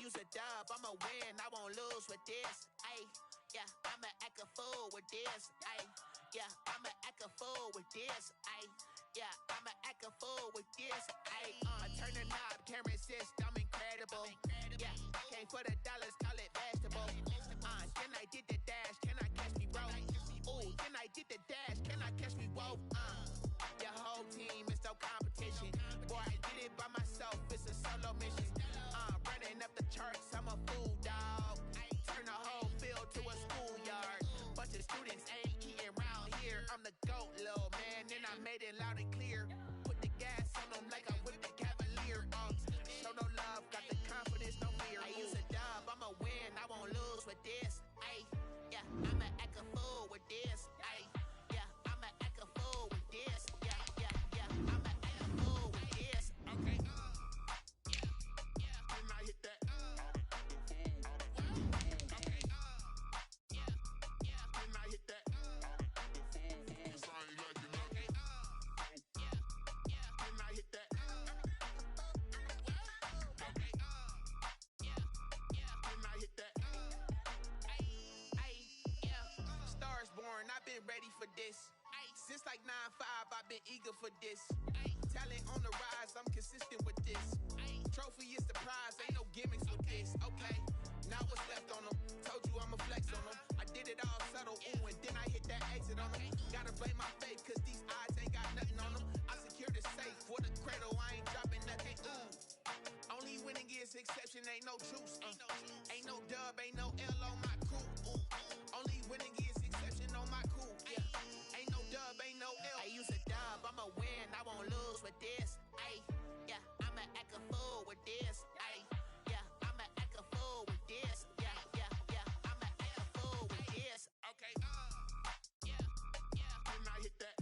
use a dub, I'ma win, I won't lose with this. Ay, yeah, I'ma act a fool with this. Ay, yeah, I'ma act a fool with this. Ay, yeah, I'ma act a fool with this. Ay, I turn the knob, can't resist, I'm incredible. Yeah, came for the dollars, call it vegetable. Then I did the dash, can I catch me, bro? Ooh, then I did the dash, can I catch me, whoa? Your whole team is no competition. Boy, I did it by myself, it's a solo mission. Running up the charts, I'm a fool, dog. Turn the whole field to a schoolyard. Bunch of students ain't eating round here. I'm the GOAT, little man, and I made it loud and clear. Put the gas on them like I whipped the Cavalier. Show no love, got the confidence, no fear. I use a dub, I'ma win, I won't lose with this. Ay, yeah, I'ma act a fool with this. Ay, yeah, I'ma act a fool with this. Yeah, yeah, yeah, I'ma act a fool with this. Okay, yeah, and I hit that. I've been ready for this. Since like 9-5, I've been eager for this. Talent on the rise, I'm consistent with this. Trophy is the prize, ain't no gimmicks with this. Okay, now what's left on them? Told you I'ma flex on them. I did it all subtle, ooh, and then I hit that exit on them. Gotta blame my faith, cause these odds ain't got nothing on them. I secured the safe for the cradle, I ain't dropping nothing, ooh. Only winning is exception, ain't no truce. Ain't no dub, ain't no L on my crew. Ooh. Only winning is exception on my cool. Yeah. Ain't no dub, ain't no L. I use a dub, I'ma win, I won't lose with this. Ay, yeah, I'ma act a fool with this. Ay, yeah, I'ma act a fool with this. Yeah, yeah, yeah, I'ma act a fool with this. Okay, yeah, yeah, and I hit that.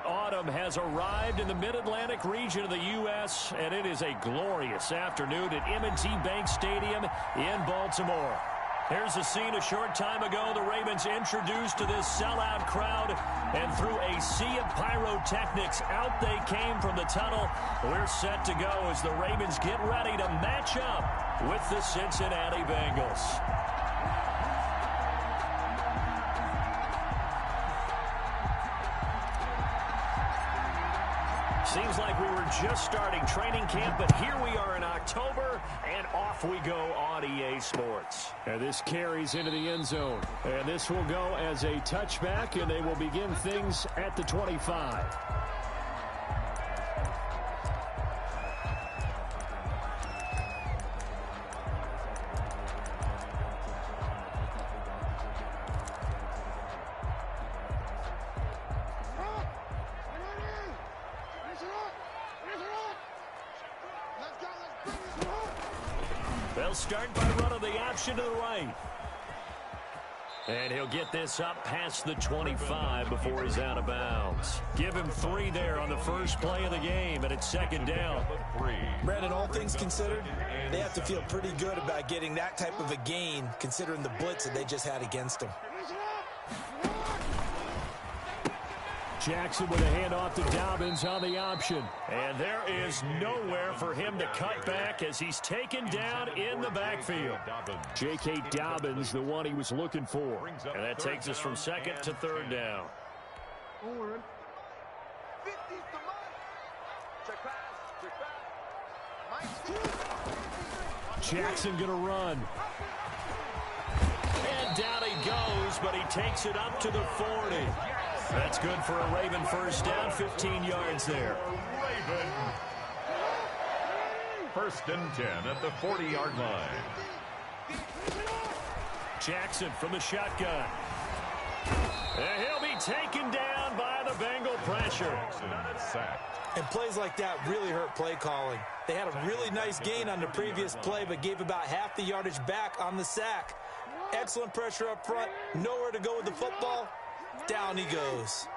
Autumn has arrived in the Mid-Atlantic region of the U.S., and it is a glorious afternoon at M&T Bank Stadium in Baltimore. Here's a scene a short time ago. The Ravens introduced to this sellout crowd, and through a sea of pyrotechnics, out they came from the tunnel. We're set to go as the Ravens get ready to match up with the Cincinnati Bengals. Seems like we were just starting training camp, but here we are in October, and off we go on EA Sports. And this carries into the end zone. And this will go as a touchback, and they will begin things at the 25. They'll start by running the option to the right. And he'll get this up past the 25 before he's out of bounds. Give him 3 there on the first play of the game, and it's second down. Brandon, all things considered, they have to feel pretty good about getting that type of a gain, considering the blitz that they just had against them. Jackson with a handoff to Dobbins on the option. And there is nowhere for him to cut back as he's taken down in the backfield. J.K. Dobbins, the one he was looking for. And that takes us from second to third down. Jackson going to run. And down he goes, but he takes it up to the 40. That's good for a Raven first down, 15 yards there. Raven. First and 10 at the 40-yard line. Jackson from the shotgun. And he'll be taken down by the Bengal pressure. And plays like that really hurt play calling. They had a really nice gain on the previous play, but gave about half the yardage back on the sack. Excellent pressure up front. Nowhere to go with the football. Down he goes.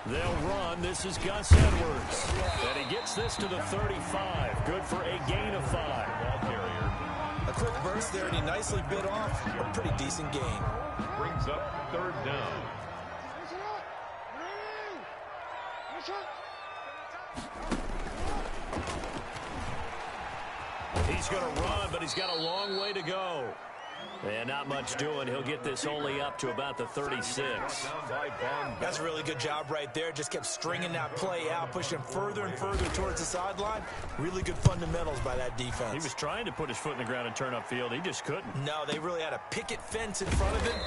They'll run. This is Gus Edwards. And he gets this to the 35. Good for a gain of 5. A quick burst there, and he nicely bit off a pretty decent gain. Brings up third down. He's going to run, but he's got a long way to go. And not much doing. He'll get this only up to about the 36. That's a really good job right there. Just kept stringing that play out, pushing him further and further towards the sideline. Really good fundamentals by that defense. He was trying to put his foot in the ground and turn upfield. He just couldn't. No, they really had a picket fence in front of him.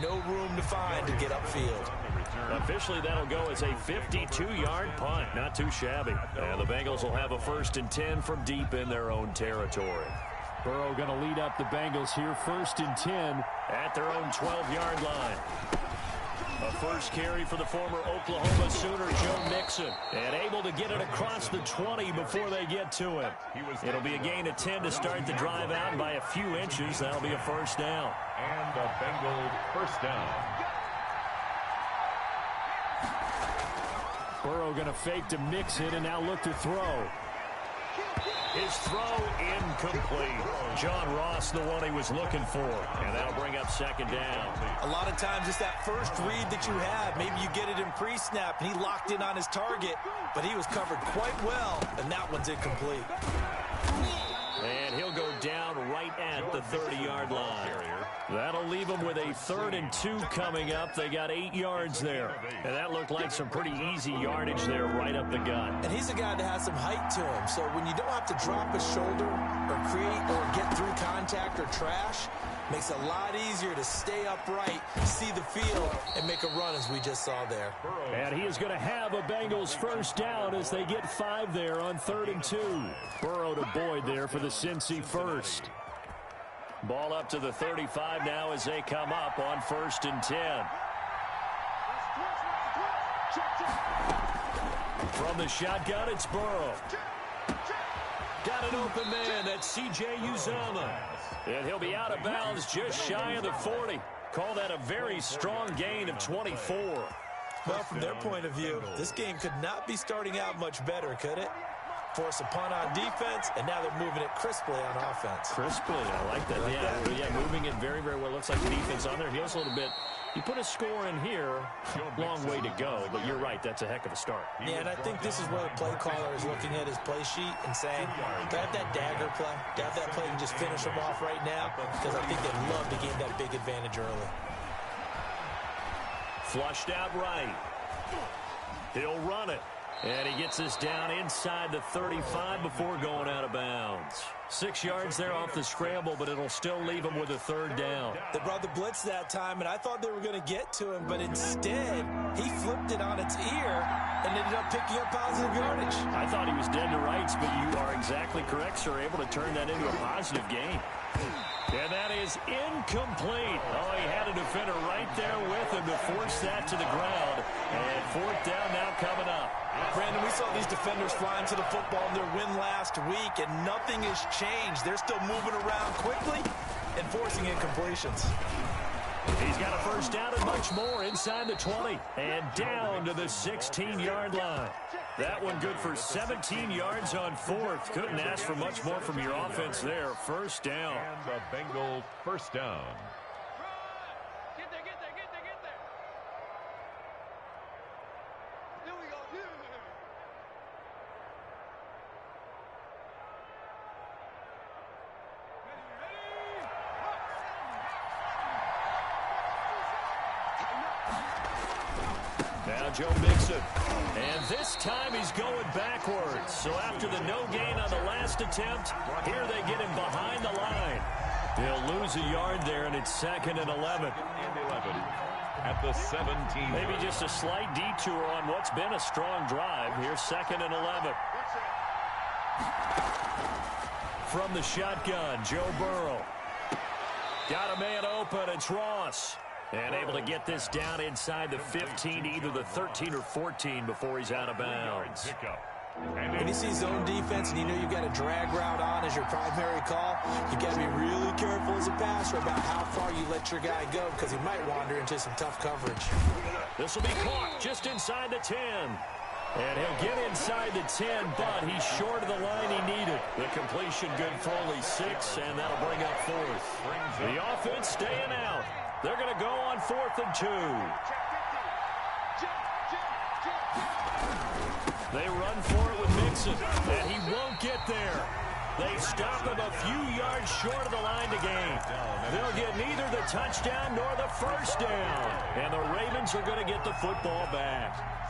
No room to find to get upfield. Officially, that'll go as a 52-yard punt. Not too shabby. And the Bengals will have a first and 10 from deep in their own territory. Burrow going to lead up the Bengals here, first and 10. At their own 12-yard line. A first carry for the former Oklahoma Sooner, Joe Mixon. And able to get it across the 20 before they get to him. It'll be a gain of 10 to start the drive out, and by a few inches, that'll be a first down. And a Bengal first down. Burrow going to fake to Mixon and now look to throw. His throw incomplete. John Ross, the one he was looking for. And that'll bring up second down. A lot of times it's that first read that you have. Maybe you get it in pre-snap, and he locked in on his target, but he was covered quite well, and that one's incomplete. And he'll go down right at the 30-yard line. That'll leave them with a 3rd and 2 coming up. They got 8 yards there. And that looked like some pretty easy yardage there right up the gut. And he's a guy that has some height to him. So when you don't have to drop his shoulder or create or get through contact or trash, makes it a lot easier to stay upright, see the field, and make a run as we just saw there. And he is going to have a Bengals first down as they get 5 there on 3rd and 2. Burrow to Boyd there for the Cincy first. Ball up to the 35 now as they come up on 1st and 10. From the shotgun, it's Burrow. Got an open man. That's C.J. Uzomah. And he'll be out of bounds just shy of the 40. Call that a very strong gain of 24. Well, from their point of view, this game could not be starting out much better, could it? Force a punt on defense, and now they're moving it crisply on offense. Crisply, I like that. Yeah, moving it very, very well. Looks like the defense on their heels a little bit. You put a score in here, long way to go, but you're right, that's a heck of a start. Yeah, and I think this is where the play caller is looking at his play sheet and saying, do I have that dagger play? Do I have that play and just finish them off right now? Because I think they'd love to gain that big advantage early. Flushed out right. He'll run it. And he gets us down inside the 35 before going out of bounds. 6 yards there off the scramble, but it'll still leave him with a 3rd down. They brought the blitz that time, and I thought they were going to get to him, but instead, he flipped it on its ear and ended up picking up positive yardage. I thought he was dead to rights, but you are exactly correct, sir. Able to turn that into a positive gain. And that is incomplete. Oh, he had a defender right there with him to force that to the ground. And fourth down now coming up. Brandon, we saw these defenders flying to the football in their win last week, and nothing has changed. They're still moving around quickly and forcing incompletions. He's got a first down and much more inside the 20. And down to the 16-yard line. That one good for 17 yards on fourth. Couldn't ask for much more from your offense there. First down. And the Bengals first down. Get there. Here we go. Now Joe Mixon. And this time he's going backwards. So after the no gain on the last attempt, here they get him behind the line. He'll lose a yard there, and it's 2nd and 11. And 11 at the 17. Maybe just a slight detour on what's been a strong drive. Here's 2nd and 11. From the shotgun, Joe Burrow. Got a man open. It's Ross. And able to get this down inside the 15, either the 13 or 14 before he's out of bounds. When you see zone defense and you know you've got a drag route on as your primary call, you got to be really careful as a passer about how far you let your guy go, because he might wander into some tough coverage. This will be caught just inside the 10. And he'll get inside the 10, but he's short of the line he needed. The completion good for only 6, and that'll bring up fourth. The offense staying out. They're going to go on 4th and 2. They run for it with Mixon, and he won't get there. They stop him a few yards short of the line to gain. They'll get neither the touchdown nor the first down. And the Ravens are going to get the football back.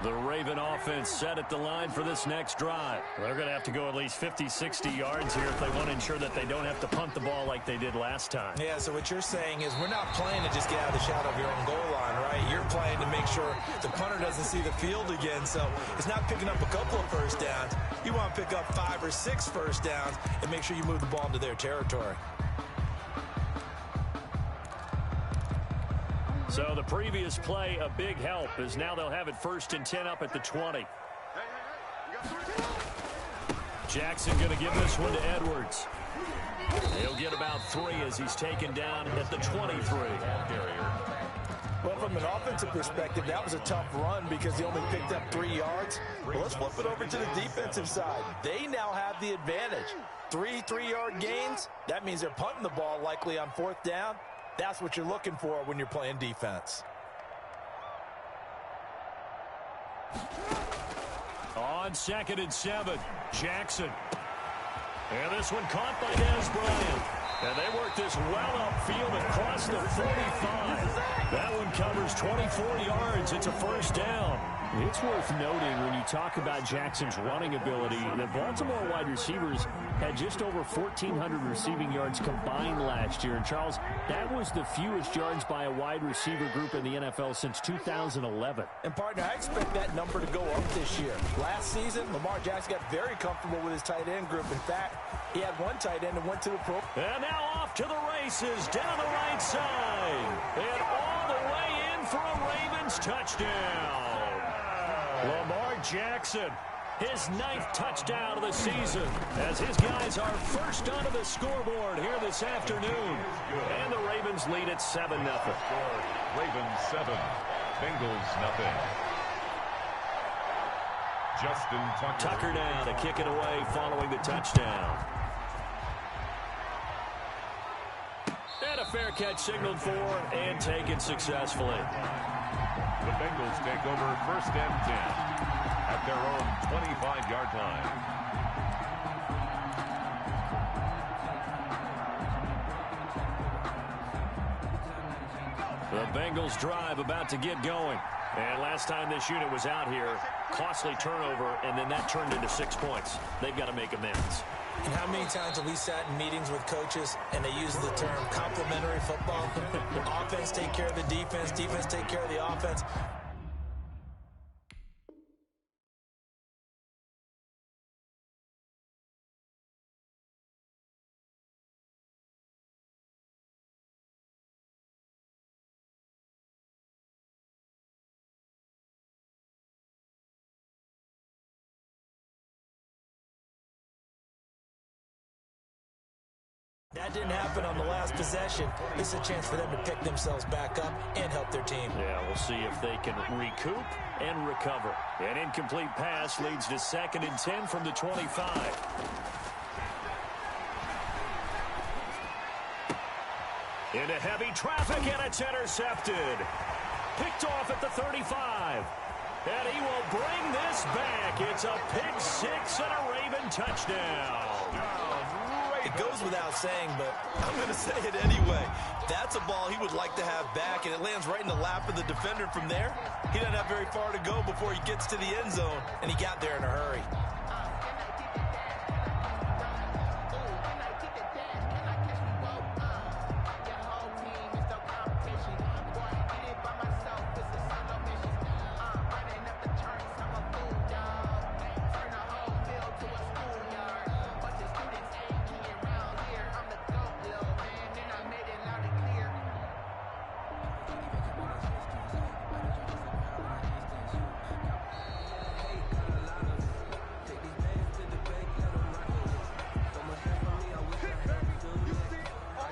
The Raven offense set at the line for this next drive. They're going to have to go at least 50, 60 yards here if they want to ensure that they don't have to punt the ball like they did last time. Yeah, so what you're saying is we're not playing to just get out of the shadow of your own goal line, right? You're playing to make sure the punter doesn't see the field again. So it's not picking up a couple of first downs. You want to pick up 5 or 6 first downs and make sure you move the ball into their territory. So the previous play, a big help, as now they'll have it 1st and 10 up at the 20. Jackson going to give this one to Edwards. He'll get about 3 as he's taken down at the 23. Well, from an offensive perspective, that was a tough run because he only picked up 3 yards. Well, let's flip it over to the defensive side. They now have the advantage. 3 3-yard gains. That means they're punting the ball likely on 4th down. That's what you're looking for when you're playing defense. On 2nd and 7, Jackson. And this one caught by Dez Bryant. And they work this well upfield across the 45. That one covers 24 yards. It's a first down. It's worth noting when you talk about Jackson's running ability, the Baltimore wide receivers had just over 1,400 receiving yards combined last year. And, Charles, that was the fewest yards by a wide receiver group in the NFL since 2011. And, partner, I expect that number to go up this year. Last season, Lamar Jackson got very comfortable with his tight end group. In fact, he had one tight end and went to the pro. And now off to the races down the right side. And all the way in for a Ravens touchdown. Lamar Jackson, his 9th touchdown of the season, as his guys are first onto the scoreboard here this afternoon. And the Ravens lead at 7-0. Ravens 7, Bengals 0. Justin Tucker now to kick it away following the touchdown. And a fair catch signaled for and taken successfully. The Bengals take over 1st and 10 at their own 25-yard line. The Bengals drive about to get going. And last time this unit was out here, costly turnover, and then that turned into 6 points. They've got to make amends. And how many times have we sat in meetings with coaches and they use the term complementary football? Offense take care of the defense, defense take care of the offense. That didn't happen on the last possession. This is a chance for them to pick themselves back up and help their team. Yeah, we'll see if they can recoup and recover. An incomplete pass leads to 2nd and 10 from the 25. Into heavy traffic, and it's intercepted. Picked off at the 35. And he will bring this back. It's a pick 6 and a Raven touchdown. It goes without saying, but I'm going to say it anyway. That's a ball he would like to have back, and it lands right in the lap of the defender from there. He doesn't have very far to go before he gets to the end zone, and he got there in a hurry.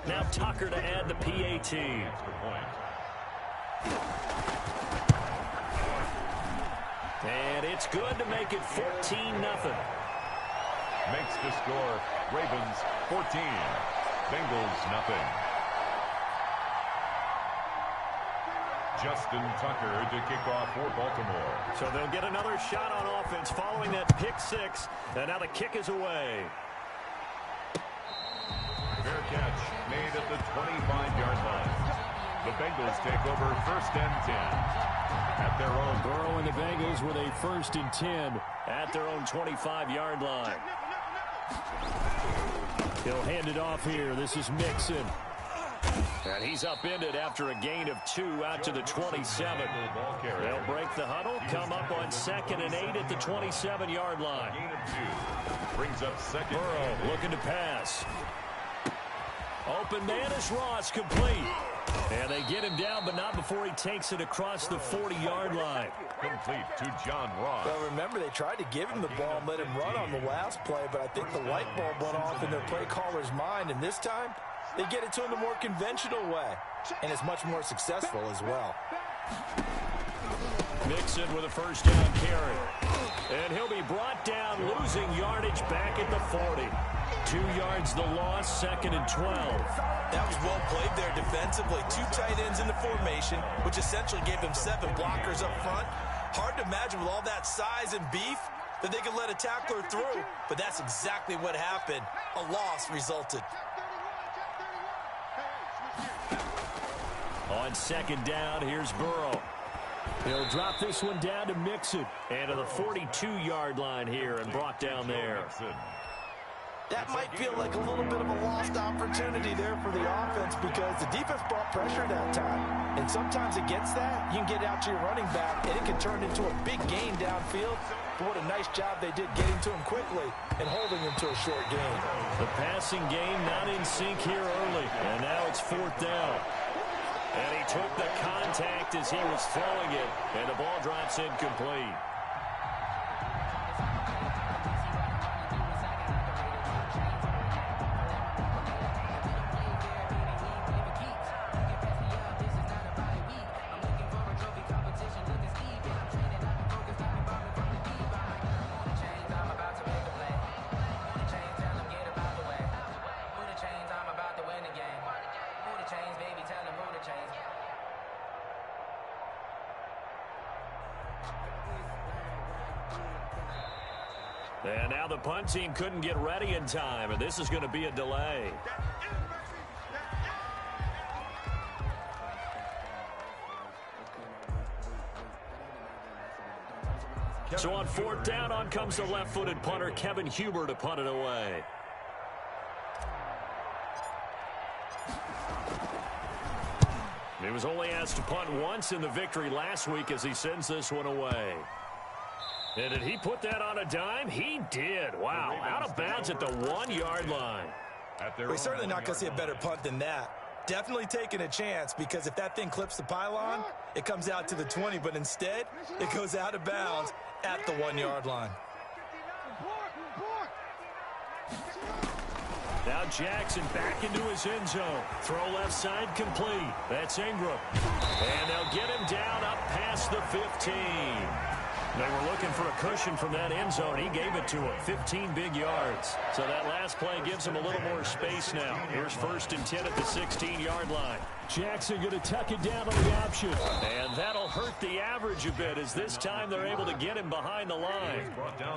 Now Tucker to add the PAT. And it's good to make it 14-0. Makes the score Ravens 14, Bengals nothing. Justin Tucker to kick off for Baltimore. So they'll get another shot on offense following that pick 6. And now the kick is away. Fair catch made at the 25-yard line. The Bengals take over 1st and 10 at their own. Burrow and the Bengals with a 1st and 10 at their own 25-yard line. He'll hand it off here. This is Mixon. And he's upended after a gain of 2 out to the 27. They'll break the huddle, come up on 2nd and 8 at the 27-yard line. Gain of 2 brings up 2nd. Burrow looking to pass. Open man is Ross, complete. And they get him down, but not before he takes it across the 40-yard line. Complete to John Ross. Well, remember, they tried to give him the ball and let him run on the last play, but I think the light bulb went off in their play caller's mind, and this time they get it to him the more conventional way, and it's much more successful as well. Mixon with a 1st down carry. And he'll be brought down, losing yardage back at the 40. 2 yards the loss, 2nd and 12. That was well played there defensively. 2 tight ends in the formation, which essentially gave them 7 blockers up front. Hard to imagine with all that size and beef that they could let a tackler through, but that's exactly what happened. A loss resulted. On 2nd down, here's Burrow. He'll drop this one down to Mixon. And to the 42-yard line here and brought down there. That might feel like a little bit of a lost opportunity there for the offense because the defense brought pressure that time. And sometimes against that, you can get out to your running back, and it can turn into a big gain downfield. But what a nice job they did getting to him quickly and holding him to a short gain. The passing game not in sync here early. And now it's 4th down. And he took the contact as he was throwing it, and the ball drops incomplete. And now the punt team couldn't get ready in time, and this is going to be a delay. So on 4th down, on comes the left-footed punter, Kevin Huber, to punt it away. He was only asked to punt once in the victory last week as he sends this one away. And did he put that on a dime? He did. Wow, out of bounds at the 1-yard line. We're certainly not going to see a better punt than that. Definitely taking a chance because if that thing clips the pylon, it comes out to the 20, but instead, it goes out of bounds at the 1-yard line. Now Jackson back into his end zone. Throw left side complete. That's Ingram. And they'll get him down up past the 15. They were looking for a cushion from that end zone. He gave it to him. 15 big yards. So that last play gives him a little more space now. Here's 1st and 10 at the 16-yard line. Jackson going to tuck it down on the option. And that'll hurt the average a bit as this time they're able to get him behind the line.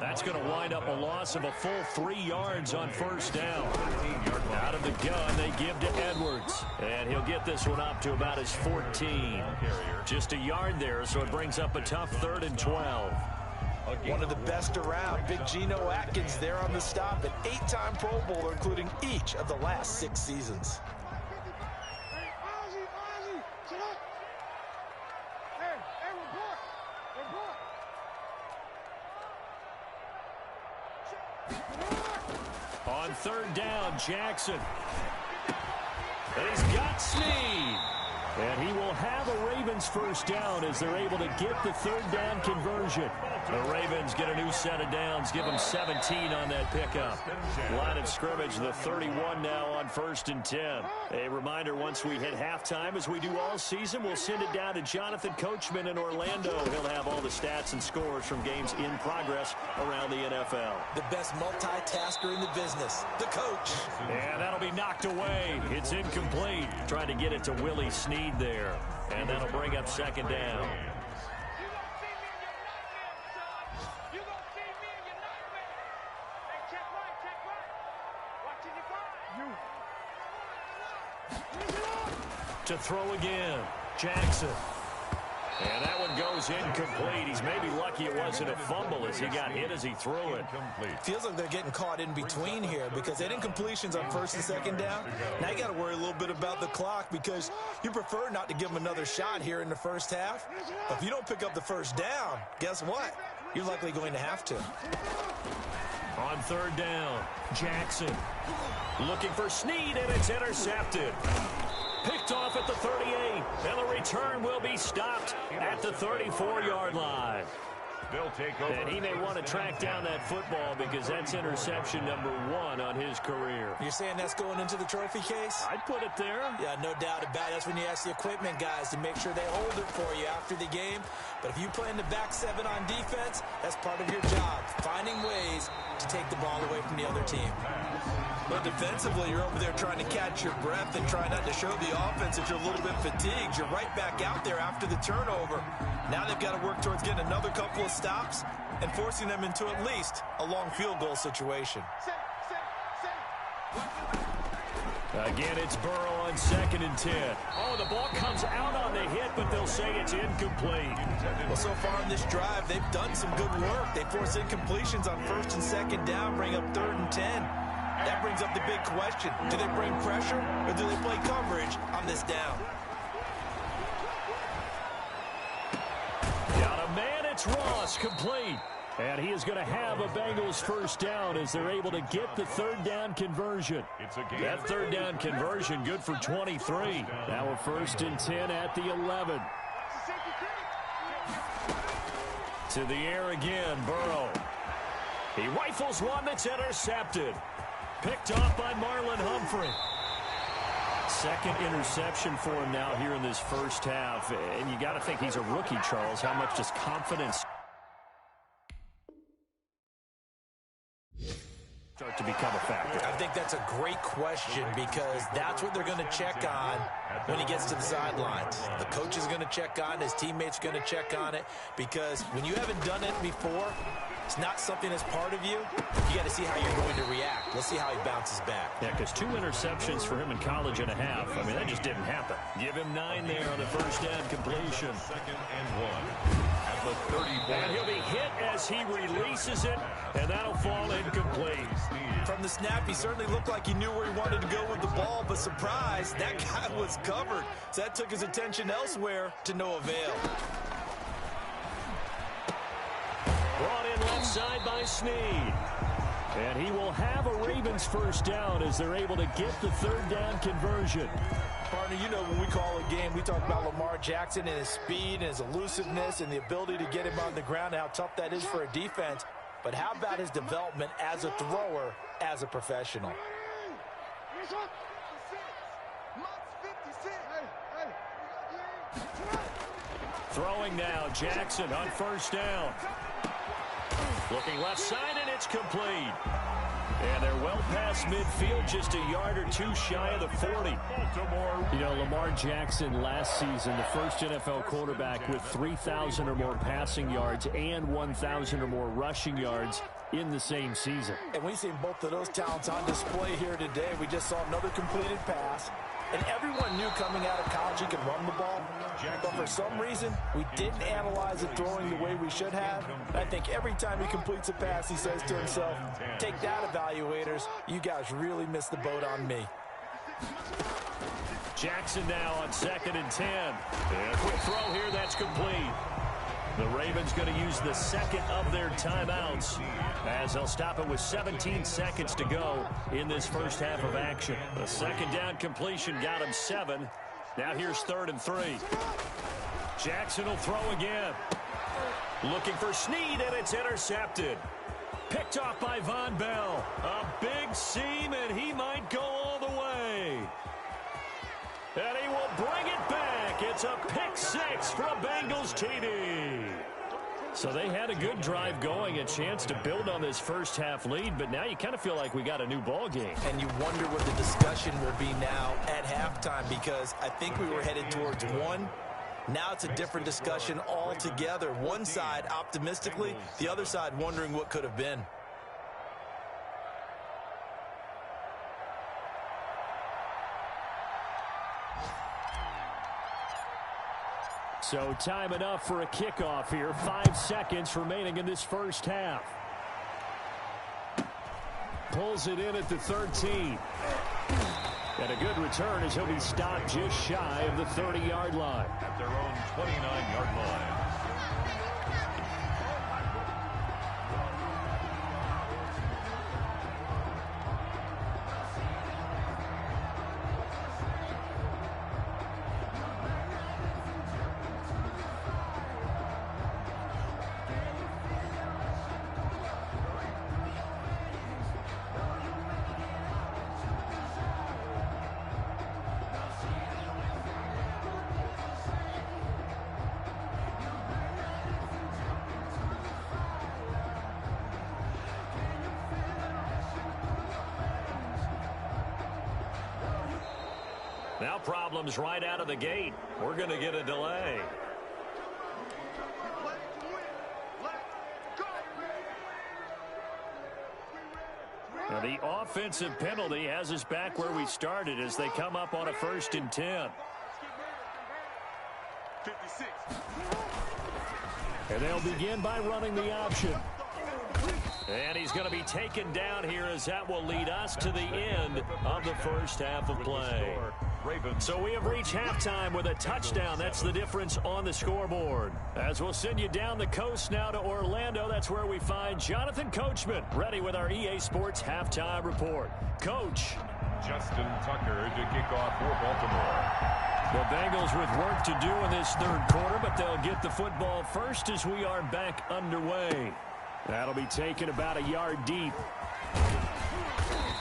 That's going to wind up a loss of a full 3 yards on 1st down. Out of the gun, they give to Edwards. And he'll get this one up to about his 14. Just a yard there, so it brings up a tough 3rd and 12. One of the best around, Big Geno Atkins there on the stop, an 8-time Pro Bowler, including each of the last 6 seasons. On 3rd down, Jackson. And he's got Snead. And he will have a Ravens 1st down as they're able to get the 3rd down conversion. The Ravens get a new set of downs, give them 17 on that pickup. Line of scrimmage, the 31 now on 1st and 10. A reminder, once we hit halftime, as we do all season, we'll send it down to Jonathan Coachman in Orlando. He'll have all the stats and scores from games in progress around the NFL. The best multitasker in the business, the coach. And that'll be knocked away. It's incomplete. Trying to get it to Willie Snead there. And that'll bring up 2nd down. To throw again, Jackson. And that one goes incomplete. He's maybe lucky it wasn't a fumble as he got hit as he threw it. Feels like they're getting caught in between here because they had incompletions on 1st and 2nd down. Now you got to worry a little bit about the clock because you prefer not to give them another shot here in the 1st half. But if you don't pick up the 1st down, guess what? You're likely going to have to. On 3rd down, Jackson looking for Snead, and it's intercepted. Picked off at the 38, and the return will be stopped at the 34-yard line. They'll take over. And he may want to track down that football because that's interception number 1 on his career. You're saying that's going into the trophy case? I'd put it there. Yeah, no doubt about it. That's when you ask the equipment guys to make sure they hold it for you after the game. But if you play in the back 7 on defense, that's part of your job, finding ways to take the ball away from the other team. But defensively, you're over there trying to catch your breath and try not to show the offense that you're a little bit fatigued. You're right back out there after the turnover. Now they've got to work towards getting another couple of stops and forcing them into at least a long field goal situation. Again, it's Burrow on 2nd and 10. Oh, the ball comes out on the hit, but they'll say it's incomplete. Well, so far in this drive, they've done some good work. They force incompletions on 1st and 2nd down, bring up 3rd and 10. That brings up the big question. Do they bring pressure or do they play coverage on this down? Got a man, it's Ross, complete. And he is going to have a Bengals 1st down as they're able to get the 3rd down conversion. That 3rd down conversion good for 23. Now a 1st and 10 at the 11. To the air again, Burrow. He rifles one that's intercepted. Picked off by Marlon Humphrey. 2nd interception for him now here in this 1st half. And you got to think he's a rookie, Charles. How much does confidence start to become a factor? I think that's a great question because that's what they're going to check on when he gets to the sidelines. The coach is going to check on it. His teammates are going to check on it because when you haven't done it before, it's not something that's part of you. You got to see how you're going to react. Let's see how he bounces back. Yeah, because 2 interceptions for him in college and a half. I mean, that just didn't happen. Give him 9 there on the 1st down completion. 2nd and 1 at the 30. And he'll be hit as he releases it, and that'll fall incomplete. From the snap, he certainly looked like he knew where he wanted to go with the ball, but surprise, that guy was covered. So that took his attention elsewhere to no avail. Brought in left side by Snead. And he will have a Ravens 1st down as they're able to get the 3rd down conversion. Partner, you know when we call a game, we talk about Lamar Jackson and his speed and his elusiveness and the ability to get him on the ground and how tough that is for a defense. But how about his development as a thrower, as a professional? Throwing now, Jackson on first down. Looking left side, and it's complete. And they're well past midfield, just a yard or two shy of the 40. You know, Lamar Jackson last season, the first NFL quarterback with 3,000 or more passing yards and 1,000 or more rushing yards in the same season. And we've seen both of those talents on display here today. We just saw another completed pass. And everyone knew coming out of college he could run the ball. But for some reason, we didn't analyze it throwing the way we should have. And I think every time he completes a pass, he says to himself, take that, evaluators. You guys really missed the boat on me. Jackson now on 2nd and 10. And a quick throw here, that's complete. The Ravens going to use the second of their timeouts as they'll stop it with 17 seconds to go in this first half of action. The second down completion got him 7. Now here's 3rd and 3. Jackson will throw again. Looking for Snead, and it's intercepted. Picked off by Von Bell. A big seam, and he might go all the way. And he will bring it back. It's a pick 6 for a Bengals TD. So they had a good drive going, a chance to build on this first half lead, but now you kind of feel like we got a new ball game. And you wonder what the discussion will be now at halftime, because I think we were headed towards one. Now it's a different discussion altogether. One side optimistically, the other side wondering what could have been. So time enough for a kickoff here. 5 seconds remaining in this first half. Pulls it in at the 13. And a good return as he'll be stopped just shy of the 30-yard line. At their own 29-yard line. Now problems right out of the gate. We're going to get a delay. Now the offensive penalty has us back where we started as they come up on a 1st and 10. 56. And they'll begin by running the option. And he's going to be taken down here as that will lead us to the end of the first half of play. So we have reached halftime with a touchdown. That's the difference on the scoreboard. As we'll send you down the coast now to Orlando, that's where we find Jonathan Coachman ready with our EA Sports halftime report. Coach. Justin Tucker to kick off for Baltimore. The Bengals with work to do in this third quarter, but they'll get the football first as we are back underway. That'll be taken about a yard deep.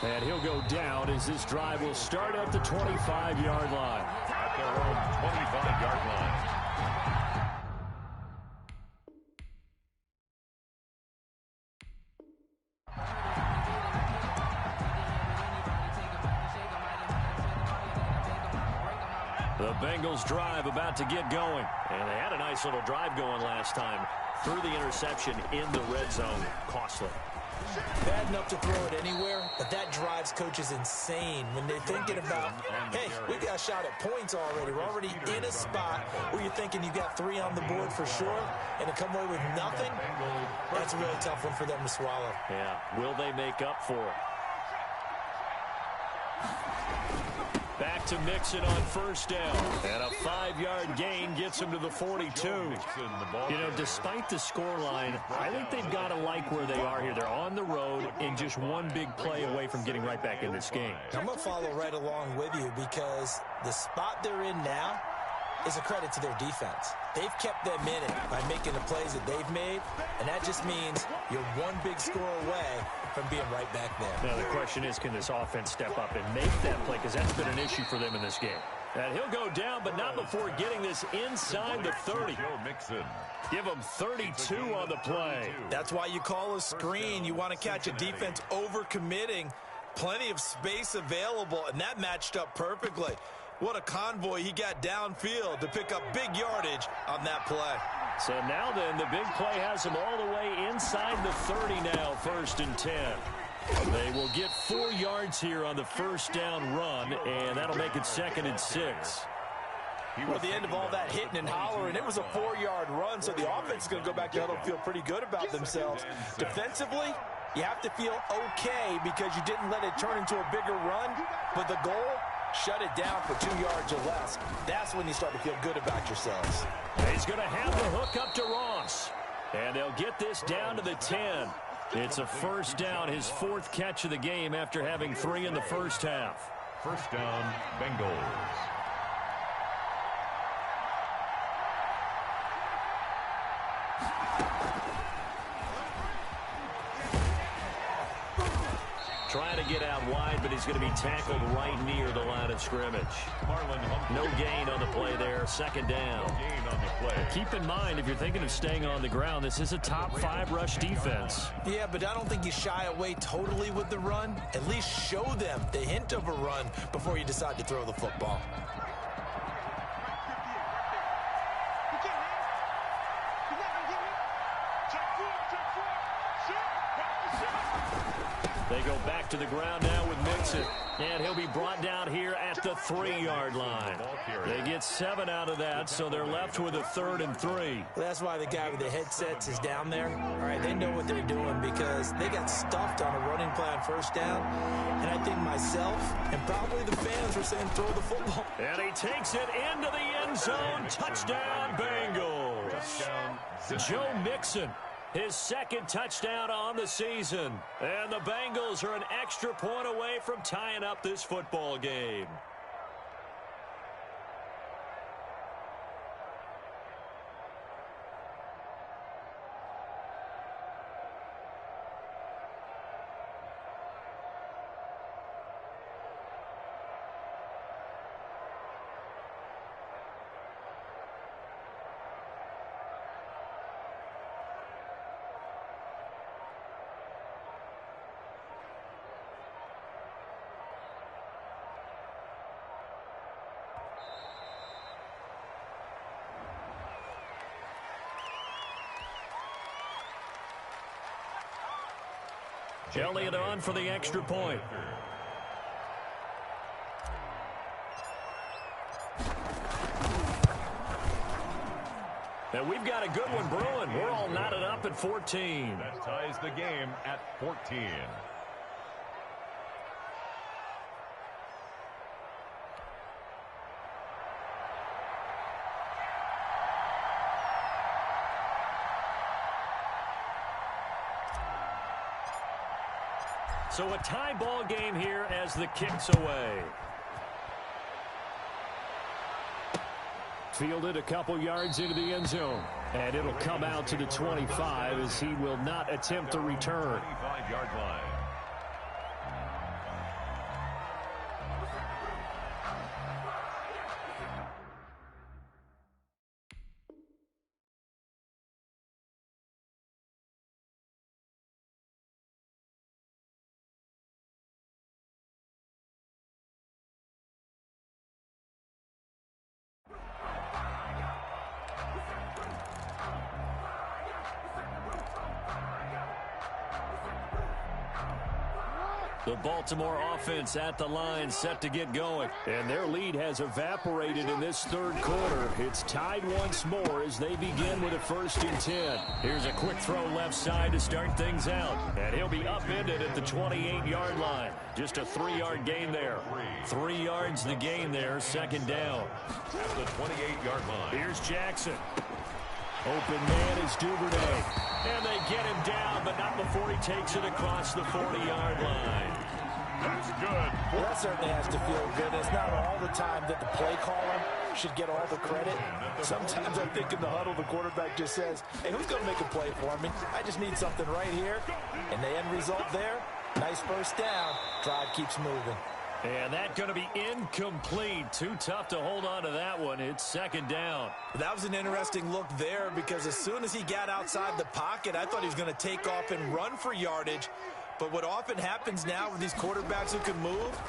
And he'll go down as this drive will start at the 25-yard line. At their own 25-yard line. The Bengals drive about to get going. And they had a nice little drive going last time. Through the interception in the red zone. Costly. Bad enough to throw it anywhere, but that drives coaches insane when they're thinking about, hey, we got a shot at points already. We're already in a spot where you're thinking you got 3 on the board for sure, and to come away with nothing, that's a really tough one for them to swallow. Yeah, will they make up for it? Back to Mixon on first down. And a 5-yard gain gets him to the 42. You know, despite the scoreline, I think they've got to like where they are here. They're on the road and just one big play away from getting right back in this game. I'm going to follow right along with you because the spot they're in now, is a credit to their defense. They've kept them in it by making the plays that they've made, and that just means you're one big score away from being right back there. Now the question is, can this offense step up and make that play? Because that's been an issue for them in this game. And he'll go down, but not before getting this inside the 30. Give him 32 on the play. That's why you call a screen. You want to catch a defense overcommitting. Plenty of space available, and that matched up perfectly. What a convoy he got downfield to pick up big yardage on that play. So now then, the big play has him all the way inside the 30 now, 1st and 10. They will get 4 yards here on the first down run, and that'll make it 2nd and 6. At the end of all that hitting and hollering, it was a 4-yard run, so the offense is going to go back to huddle and feel pretty good about themselves. Defensively, you have to feel okay because you didn't let it turn into a bigger run, but the goal, shut it down for 2 yards or less. That's when you start to feel good about yourselves. He's going to have the hook up to Ross, and they'll get this down to the 10. It's a first down, his 4th catch of the game after having 3 in the first half. First down, Bengals. Trying to get out wide, but he's going to be tackled right near the line of scrimmage. No gain on the play there. 2nd down. Keep in mind, if you're thinking of staying on the ground, this is a top 5 rush defense. Yeah, but I don't think you shy away totally with the run. At least show them the hint of a run before you decide to throw the football. They go back to the ground now with Mixon. And he'll be brought down here at the 3-yard line. They get 7 out of that, so they're left with a 3rd and 3. Well, that's why the guy with the headsets is down there. All right, they know what they're doing because they got stuffed on a running play on first down. And I think myself and probably the fans were saying throw the football. And he takes it into the end zone. Touchdown, Bengals. Joe Mixon. His 2nd touchdown on the season. And the Bengals are an extra point away from tying up this football game. Elliott on for the extra point. And we've got a good one brewing. We're all knotted up at 14. That ties the game at 14. So a tie ball game here as the kick's away. Fielded a couple yards into the end zone. And it'll come out to the 25 as he will not attempt to return. 25-yard line. The Baltimore offense at the line, set to get going. And their lead has evaporated in this 3rd quarter. It's tied once more as they begin with a 1st and 10. Here's a quick throw left side to start things out. And he'll be upended at the 28-yard line. Just a 3-yard gain there. 3 yards the gain there, 2nd down. At the 28-yard line. Here's Jackson. Open man is Duvernay. And they get him down, but not before he takes it across the 40-yard line. That's good. Well, that certainly has to feel good. It's not all the time that the play caller should get all the credit. Sometimes I think in the huddle, the quarterback just says, hey, who's going to make a play for me? I just need something right here. And the end result there, nice first down. Drive keeps moving. And that's going to be incomplete. Too tough to hold on to that one. It's second down. That was an interesting look there because as soon as he got outside the pocket, I thought he was going to take off and run for yardage. But what often happens now with these quarterbacks who can move,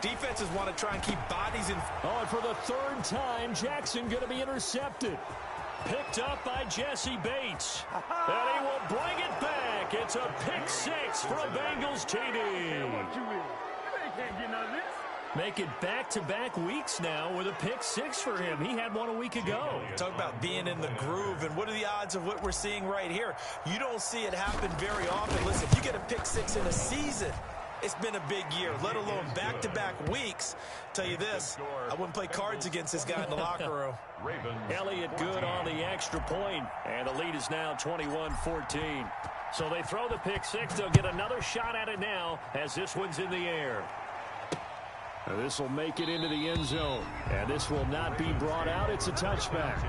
defenses want to try and keep bodies in. Oh, and for the third time, Jackson going to be intercepted. Picked up by Jesse Bates. And he will bring it back. It's a pick six for a Bengals TD. Make it back-to-back weeks now with a pick six for him. He had one a week ago. Talk about being in the groove, and what are the odds of what we're seeing right here? You don't see it happen very often. Listen, if you get a pick six in a season, it's been a big year, let alone back-to-back weeks. Tell you this, I wouldn't play cards against this guy in the locker room. Elliott good on the extra point, and the lead is now 21-14. So they throw the pick six. They'll get another shot at it now as this one's in the air. This will make it into the end zone, and this will not be brought out. It's a touchback.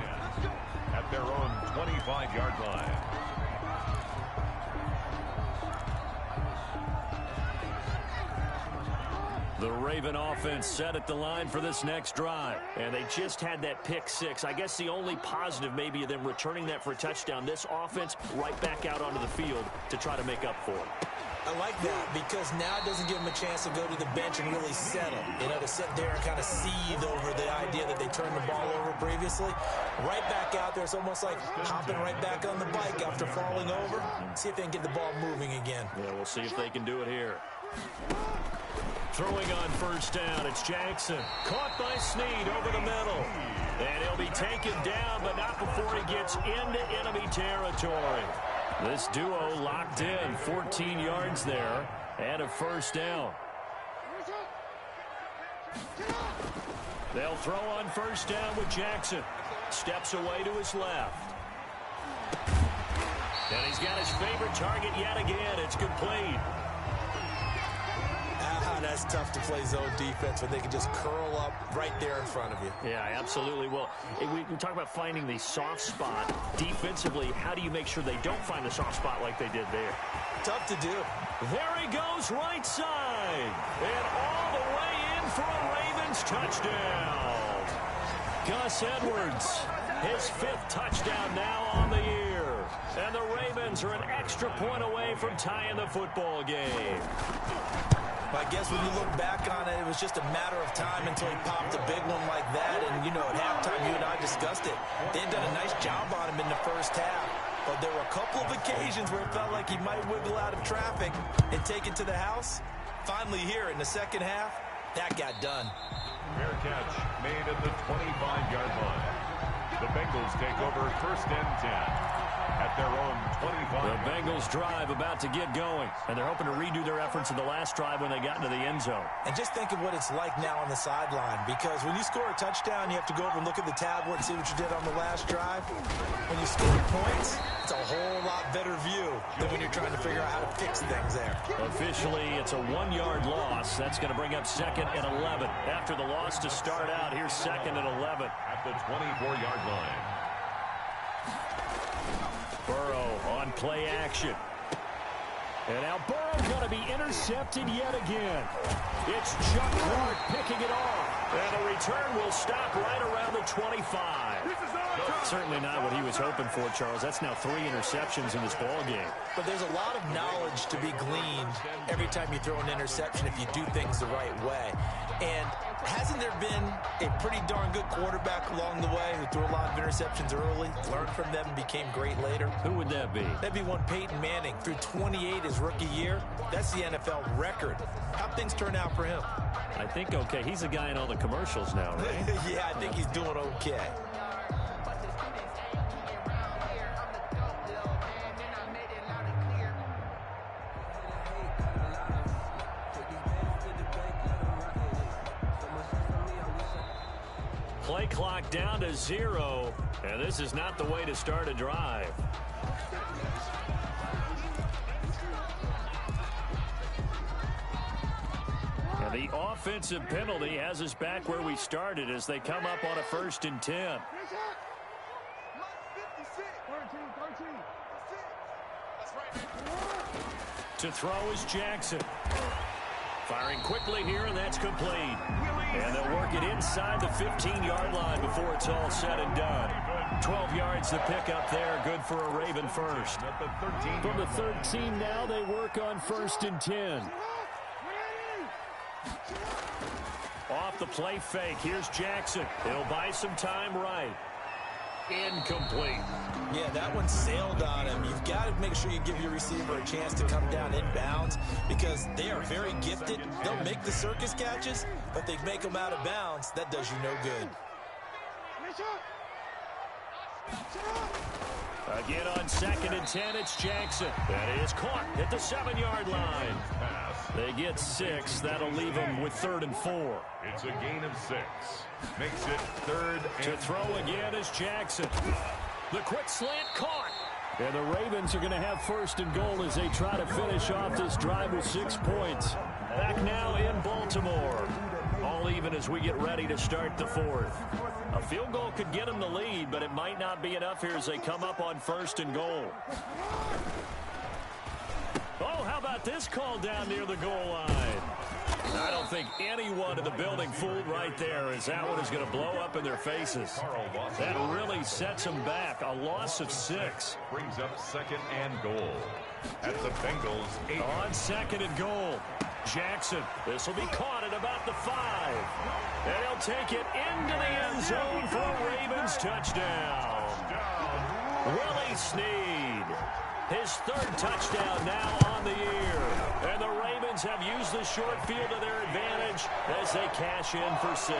At their own 25-yard line. The Raven offense set at the line for this next drive, and they just had that pick six. I guess the only positive maybe of them returning that for a touchdown. This offense right back out onto the field to try to make up for it. I like that because now it doesn't give them a chance to go to the bench and really settle. You know, to sit there and kind of seethe over the idea that they turned the ball over previously. Right back out there, it's almost like hopping right back on the bike after falling over. See if they can get the ball moving again. Yeah, we'll see if they can do it here. Throwing on first down, it's Jackson. Caught by Snead over the middle. And he'll be taken down, but not before he gets into enemy territory. This duo locked in, 14 yards there, and a first down. They'll throw on first down with Jackson. Steps away to his left. And he's got his favorite target yet again. It's complete. That's tough to play zone defense when they can just curl up right there in front of you. Yeah, absolutely. Well, we talk about finding the soft spot. Defensively, how do you make sure they don't find the soft spot like they did there? Tough to do. There he goes right side. And all the way in for a Ravens touchdown. Gus Edwards, his fifth touchdown now on the year. And the Ravens are an extra point away from tying the football game. I guess when you look back on it, it was just a matter of time until he popped a big one like that. And, you know, at halftime, you and I discussed it. They had done a nice job on him in the first half. But there were a couple of occasions where it felt like he might wiggle out of traffic and take it to the house. Finally here in the second half, that got done. Fair catch made at the 25-yard line. The Bengals take over first and 10. At their own 25. The Bengals drive about to get going, and they're hoping to redo their efforts in the last drive when they got into the end zone. And just think of what it's like now on the sideline, because when you score a touchdown, you have to go over and look at the tablet and see what you did on the last drive. When you score points, it's a whole lot better view than when you're trying to figure out how to fix things there. Officially, it's a 1-yard loss. That's going to bring up second and 11. After the loss to start out, here's second and 11. At the 24-yard line. Burrow on play action. And now Burrow going to be intercepted yet again. It's Chuck Clark picking it off. And the return will stop right around the 25. Certainly not what he was hoping for, Charles. That's now 3 interceptions in this ball game. But there's a lot of knowledge to be gleaned every time you throw an interception if you do things the right way. And hasn't there been a pretty darn good quarterback along the way who threw a lot of interceptions early, learned from them, and became great later? Who would that be? That'd be one Peyton Manning. Threw 28 his rookie year. That's the NFL record. How'd things turn out for him? I think okay. He's a guy in all the commercials now, right? Yeah, I think he's doing okay. Play clock down to 0, and this is not the way to start a drive. And The offensive penalty has us back where we started as they come up on a 1st and 10. To throw is Jackson. Firing quickly here, and that's complete. And they'll work it inside the 15-yard line before it's all said and done. 12 yards to pick up there, good for a Raven first. From the 13 now, they work on 1st and 10. Off the play fake, here's Jackson. He'll buy some time right. Incomplete. Yeah, that one sailed on him. You've got to make sure you give your receiver a chance to come down inbounds because they are very gifted. They'll make the circus catches, but they make them out of bounds. That does you no good. Again on 2nd and 10, it's Jackson. That is caught at the 7-yard line. They get 6. That'll leave them with 3rd and 4. It's a gain of 6. Makes it 3rd and to throw again is Jackson. The quick slant caught. And the Ravens are going to have 1st and goal as they try to finish off this drive with 6 points. Back now in Baltimore. All even as we get ready to start the 4th. A field goal could get them the lead, but it might not be enough here as they come up on 1st and goal. Oh, how about this call down near the goal line? I don't think anyone in the building fooled right there as that one is going to blow up in their faces. That really sets them back. A loss of 6. Brings up 2nd and goal. At the Bengals 8. On 2nd and goal. Jackson. This will be caught at about the 5. And he'll take it into the end zone for a Ravens touchdown. Willie Snead. His 3rd touchdown now on the year. And the Ravens have used the short field to their advantage as they cash in for 6.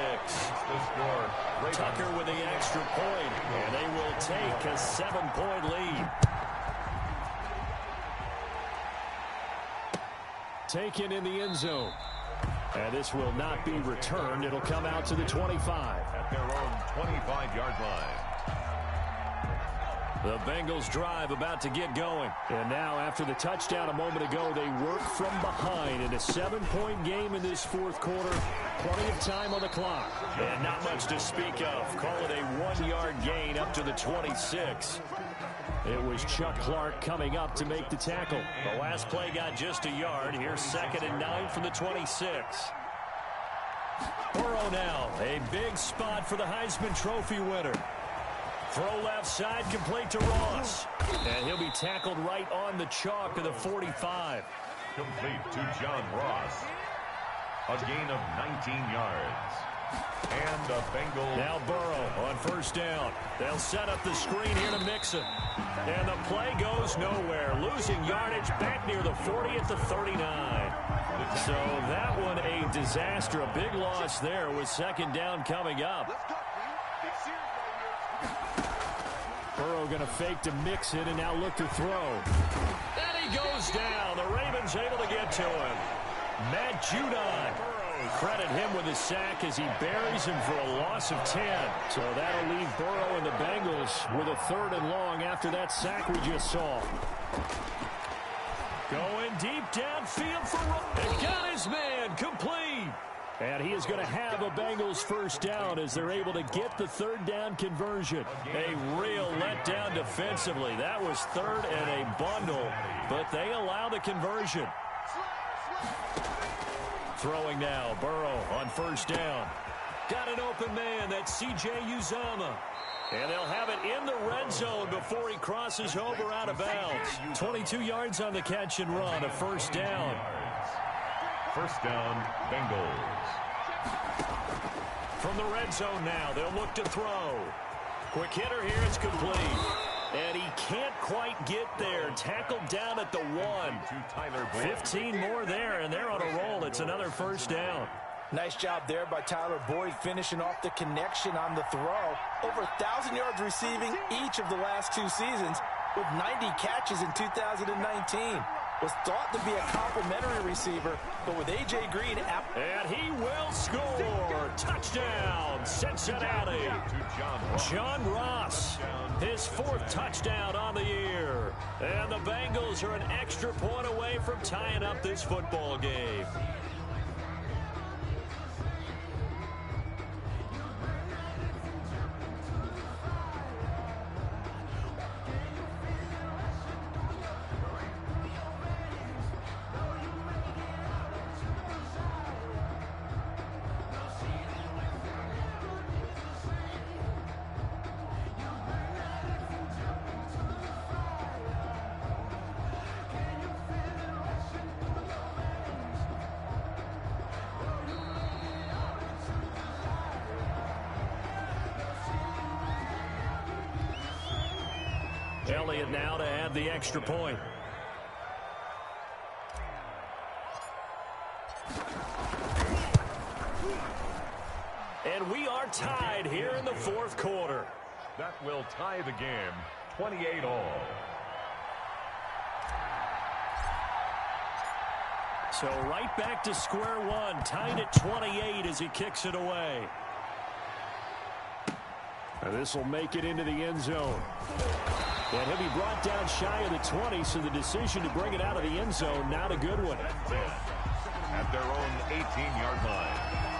Tucker with the extra point, and they will take a 7-point lead. Taken in the end zone. And this will not be returned. It'll come out to the 25. At their own 25-yard line. The Bengals drive about to get going. And now after the touchdown a moment ago, they work from behind in a 7-point game in this 4th quarter. Plenty of time on the clock. And not much to speak of. Call it a 1-yard gain up to the 26. It was Chuck Clark coming up to make the tackle. The last play got just a yard. Here's 2nd and 9 from the 26. Burrow now. A big spot for the Heisman Trophy winner. Throw left side, complete to Ross. And he'll be tackled right on the chalk of the 45. Complete to John Ross. A gain of 19 yards. And the Bengals. Now Burrow on 1st down. They'll set up the screen here to Mixon. And the play goes nowhere. Losing yardage back near the 40 at the 39. So that one a disaster. A big loss there with 2nd down coming up. Burrow going to fake to Mixon and now look to throw. And he goes down. The Ravens able to get to him. Matt Judon. Credit him with his sack as he buries him for a loss of 10. So that'll leave Burrow and the Bengals with a 3rd and long after that sack we just saw. Going deep downfield for Ross. Got his man complete. And he is going to have a Bengals 1st down as they're able to get the 3rd down conversion. A real letdown defensively. That was 3rd and a bundle, but they allow the conversion. Throwing now, Burrow on 1st down. Got an open man, that's C.J. Uzomah. And they'll have it in the red zone before he crosses over out of bounds. 22 yards on the catch and run, a 1st down. 1st down, Bengals. From the red zone now, they'll look to throw. Quick hitter here, it's complete. And he can't quite get there. Tackled down at the 1. 15 more there, and they're on a roll. It's another 1st down. Nice job there by Tyler Boyd finishing off the connection on the throw. Over 1,000 yards receiving each of the last 2 seasons with 90 catches in 2019. Was thought to be a complimentary receiver, but with A.J. Green. And he will score. Touchdown, Cincinnati. John Ross, his 4th touchdown on the year. And the Bengals are an extra point away from tying up this football game. Elliott now to add the extra point. And we are tied here in the fourth quarter. That will tie the game, 28-all. So right back to square one, tied at 28 as he kicks it away. And this will make it into the end zone. And he'll be brought down shy of the 20, so the decision to bring it out of the end zone, not a good one. At their own 18-yard line.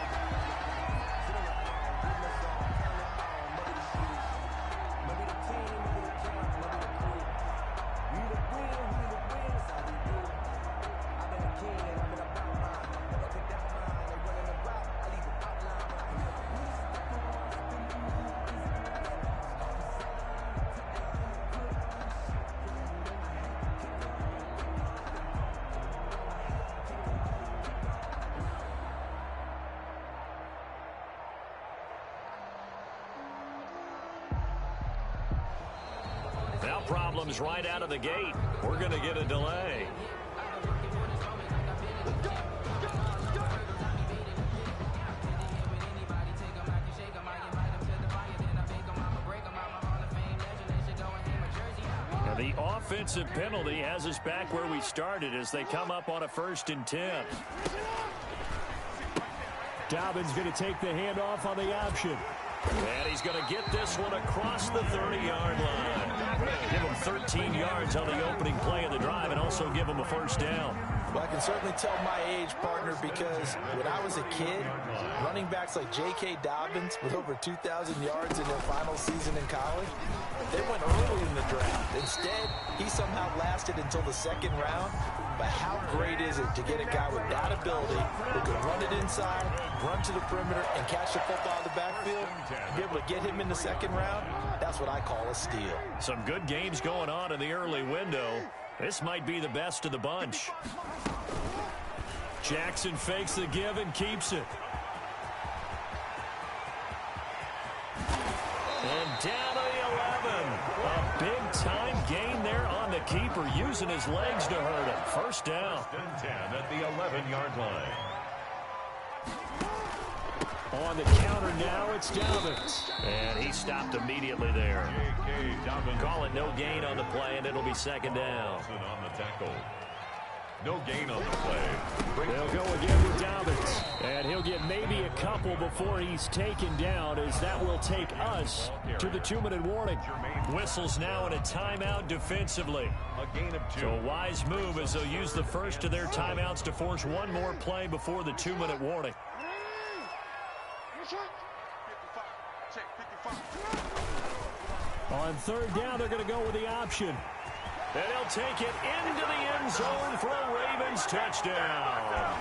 Now problems right out of the gate. We're going to get a delay. And the offensive penalty has us back where we started as they come up on a 1st and 10. Dobbins going to take the handoff on the option. And he's going to get this one across the 30-yard line. Give him 13 yards on the opening play of the drive and also give him a 1st down. Well, I can certainly tell my age, partner, because when I was a kid, running backs like J.K. Dobbins with over 2,000 yards in their final season in college, they went early in the draft. Instead, he somehow lasted until the 2nd round. But how great is it to get a guy with that ability who can run it inside, run to the perimeter, and catch the football in the backfield? Be able to get him in the 2nd round, that's what I call a steal. Some good games going on in the early window. This might be the best of the bunch. Jackson fakes the give and keeps it. And down to the 11. A big-time gain there on the keeper, using his legs to hurt him. 1st down. 10 at the 11-yard line. On the counter now, it's Dobbins. And he stopped immediately there. Call it no gain on the play, and it'll be 2nd down. On the tackle. No gain on the play. They'll go again with Dobbins. And he'll get maybe a couple before he's taken down, as that will take us to the 2-minute warning. Whistles now in a timeout defensively. A gain of 2. So a wise move as they'll use the first of their timeouts to force one more play before the 2-minute warning. On 3rd down, they're going to go with the option. And he'll take it into the end zone for a Ravens touchdown.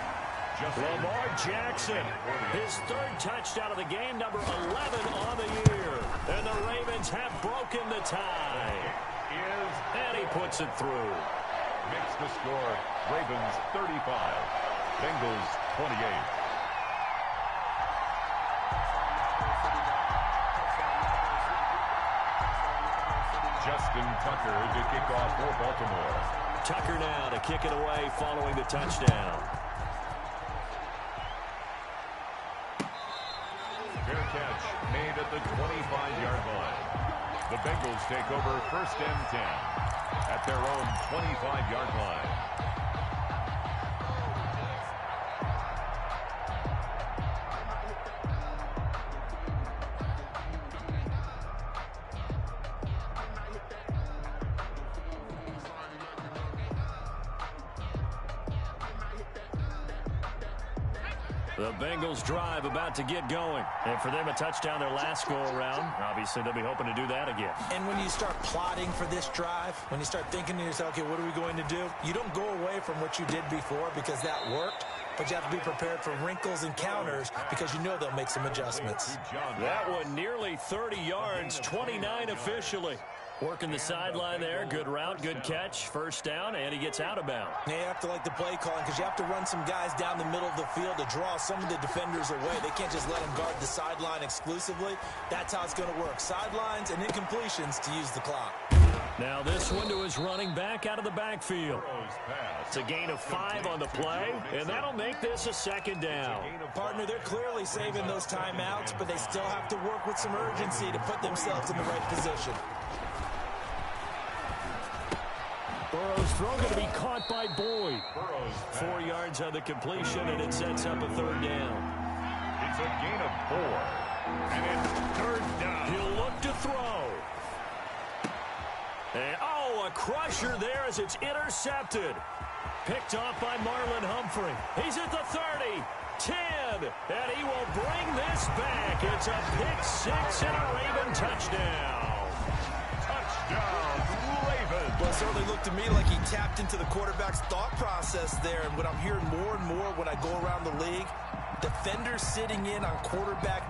Lamar Jackson, his 3rd touchdown of the game, number 11 on the year. And the Ravens have broken the tie. And he puts it through. Makes the score Ravens 35, Bengals 28. Justin Tucker to kick off for Baltimore. Tucker now to kick it away following the touchdown. Fair catch made at the 25-yard line. The Bengals take over 1st and 10 at their own 25-yard line. The Bengals drive about to get going. And for them, a touchdown their last go-around. Obviously, they'll be hoping to do that again. And when you start plotting for this drive, when you start thinking to yourself, okay, what are we going to do? You don't go away from what you did before because that worked, but you have to be prepared for wrinkles and counters because you know they'll make some adjustments. That one nearly 30 yards, 29 officially. Working the sideline there. Good route, good catch. 1st down, and he gets out of bounds. You have to like the play calling because you have to run some guys down the middle of the field to draw some of the defenders away. They can't just let them guard the sideline exclusively. That's how it's going to work. Sidelines and incompletions to use the clock. Now this one to his running back out of the backfield. It's a gain of 5 on the play, and that'll make this a second down. Partner, they're clearly saving those timeouts, but they still have to work with some urgency to put themselves in the right position. Burrow's throw going to be caught by Boyd. 4 yards on the completion, and it sets up a third down. It's a gain of 4, and it's third down. He'll look to throw. And, a crusher there as it's intercepted. Picked off by Marlon Humphrey. He's at the 30, 10, and he will bring this back. It's a pick-6 and a Raven touchdown. Touchdown, Ravens. Well, it certainly looked to me like he tapped into the quarterback's thought process there. And what I'm hearing more and more when I go around the league, defenders sitting in on quarterback